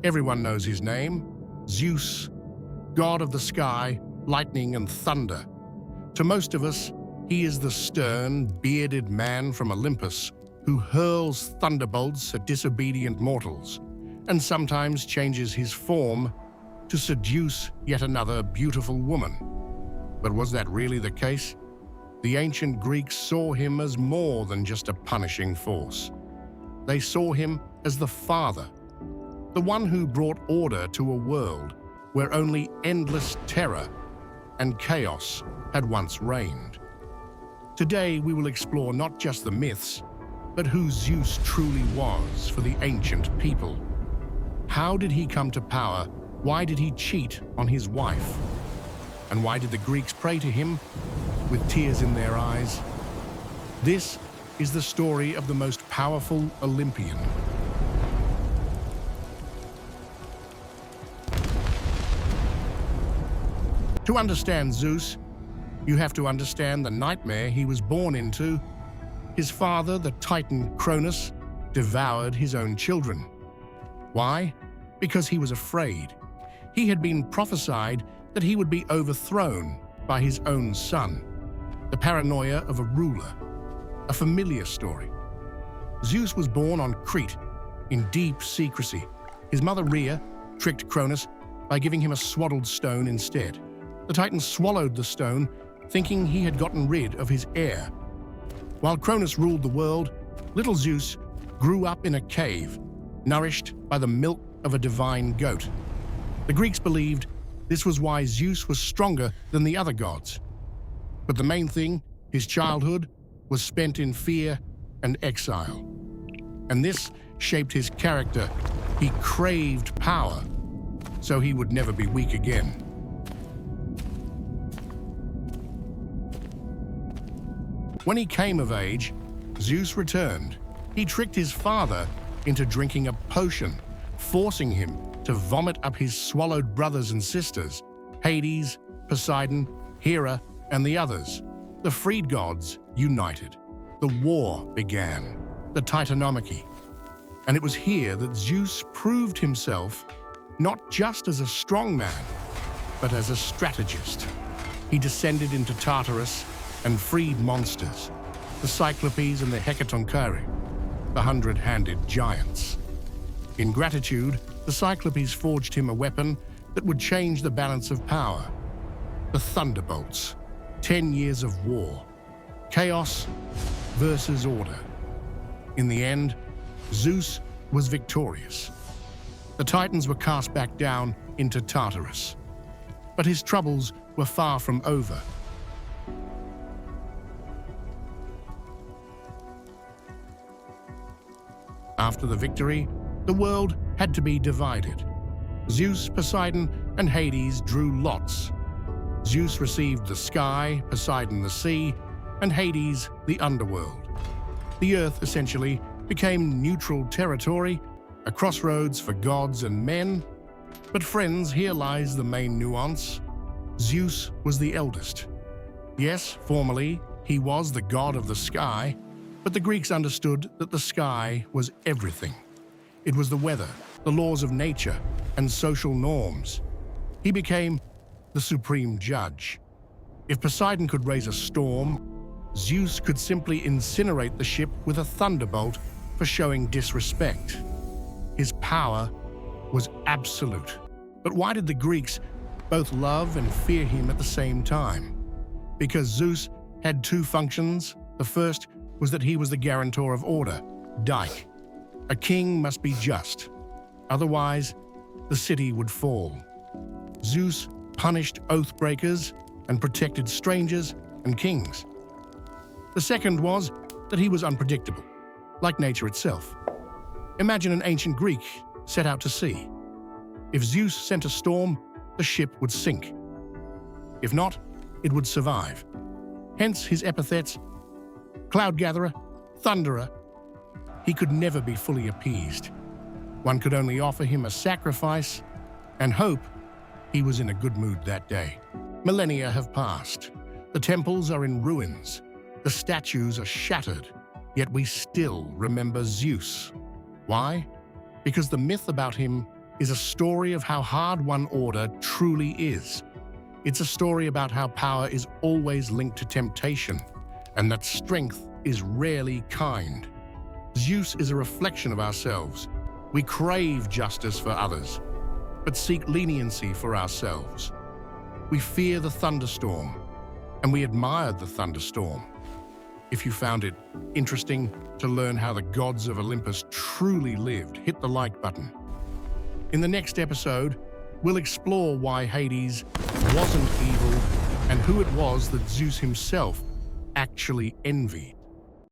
Everyone knows his name, Zeus, god of the sky, lightning and thunder. To most of us, he is the stern, bearded man from Olympus who hurls thunderbolts at disobedient mortals and sometimes changes his form to seduce yet another beautiful woman. But was that really the case? The ancient Greeks saw him as more than just a punishing force. They saw him as the father, the one who brought order to a world where only endless terror and chaos had once reigned. Today we will explore not just the myths, but who Zeus truly was for the ancient people. How did he come to power? Why did he cheat on his wife? And why did the Greeks pray to him with tears in their eyes? This is the story of the most powerful Olympian. To understand Zeus, you have to understand the nightmare he was born into. His father, the Titan Cronus, devoured his own children. Why? Because he was afraid. He had been prophesied that he would be overthrown by his own son. The paranoia of a ruler, a familiar story. Zeus was born on Crete, in deep secrecy. His mother Rhea tricked Cronus by giving him a swaddled stone instead. The Titan swallowed the stone, thinking he had gotten rid of his heir. While Cronus ruled the world, little Zeus grew up in a cave, nourished by the milk of a divine goat. The Greeks believed this was why Zeus was stronger than the other gods. But the main thing, his childhood, was spent in fear and exile. And this shaped his character. He craved power, so he would never be weak again. When he came of age, Zeus returned. He tricked his father into drinking a potion, forcing him to vomit up his swallowed brothers and sisters, Hades, Poseidon, Hera, and the others. The freed gods united. The war began, the Titanomachy. And it was here that Zeus proved himself not just as a strong man, but as a strategist. He descended into Tartarus and freed monsters, the Cyclopes and the Hecatonchires, the hundred-handed giants. In gratitude, the Cyclopes forged him a weapon that would change the balance of power. The thunderbolts, 10 years of war, chaos versus order. In the end, Zeus was victorious. The Titans were cast back down into Tartarus. But his troubles were far from over. After the victory, the world had to be divided. Zeus, Poseidon, and Hades drew lots. Zeus received the sky, Poseidon the sea, and Hades the underworld. The earth essentially became neutral territory, a crossroads for gods and men. But friends, here lies the main nuance. Zeus was the eldest. Yes, formally, he was the god of the sky, but the Greeks understood that the sky was everything. It was the weather, the laws of nature, and social norms. He became the supreme judge. If Poseidon could raise a storm, Zeus could simply incinerate the ship with a thunderbolt for showing disrespect. His power was absolute. But why did the Greeks both love and fear him at the same time? Because Zeus had two functions. The first was that he was the guarantor of order, Dike. A king must be just, otherwise the city would fall. Zeus punished oath breakers and protected strangers and kings. The second was that he was unpredictable, like nature itself. Imagine an ancient Greek set out to sea. If Zeus sent a storm, the ship would sink. If not, it would survive. Hence his epithets: cloud gatherer, thunderer. He could never be fully appeased. One could only offer him a sacrifice and hope he was in a good mood that day. Millennia have passed. The temples are in ruins. The statues are shattered. Yet we still remember Zeus. Why? Because the myth about him is a story of how hard one order truly is. It's a story about how power is always linked to temptation, and that strength is rarely kind. Zeus is a reflection of ourselves. We crave justice for others, but seek leniency for ourselves. We fear the thunderstorm, and we admired the thunderstorm. If you found it interesting to learn how the gods of Olympus truly lived, hit the like button. In the next episode, we'll explore why Hades wasn't evil and who it was that Zeus himself actually envied.